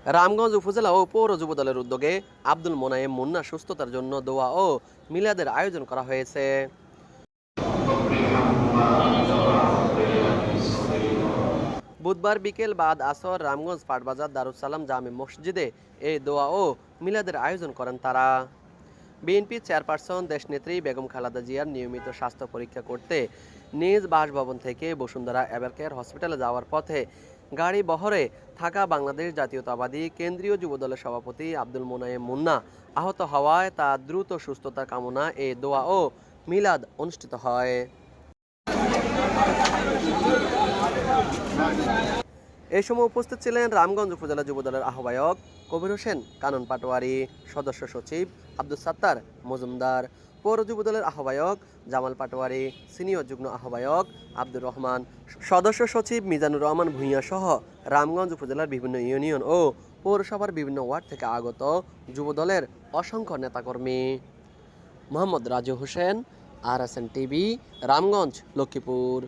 রামগঞ্জ উপজেলা ও পৌর যুবদলের উদ্যোগে আব্দুল মোনায়েম মুন্না সুস্থতার জন্য দোয়া ও মিলাদের আয়োজন করা হয়েছে। বুধবার বিকেল বাদ আসর রামগঞ্জ পাটবাজার দারুসালাম জামে মসজিদে এই দোয়া ও মিলাদের আয়োজন করেন তারা। বিএনপি চেয়ারপারসন দেশনেত্রী বেগম খালেদা জিয়ার নিয়মিত স্বাস্থ্য পরীক্ষা করতে নিজ বাসভবন থেকে বসুন্ধরা এভারকেয়ার হসপিটালে যাওয়ার পথে গাড়ি বহরে থাকা বাংলাদেশ জাতীয়তাবাদী কেন্দ্রীয় যুবদলের সভাপতি আব্দুল মোনায়েম মুন্না আহত হওয়ায় তার দ্রুত সুস্থতা কামনা এ দোয়া ও মিলাদ অনুষ্ঠিত হয়। এই সময় উপস্থিত ছিলেন রামগঞ্জ উপজেলা যুবদলের আহ্বায়ক কবির হোসেন কানন পাটোয়ারি, সদস্য সচিব আব্দুল সাত্তার মজুমদার, পৌর যুবদলের আহ্বায়ক জামাল পাটোয়ারি, সিনিয়র যুগ্ম আহ্বায়ক আব্দুর রহমান, সদস্য সচিব মিজানুর রহমান ভূঁইয়া সহ রামগঞ্জ উপজেলার বিভিন্ন ইউনিয়ন ও পৌরসভার বিভিন্ন ওয়ার্ড থেকে আগত যুবদলের অসংখ্য নেতাকর্মী। Mohammad Raju Hossain, RSN TV, Ramganj, Lakshmipur.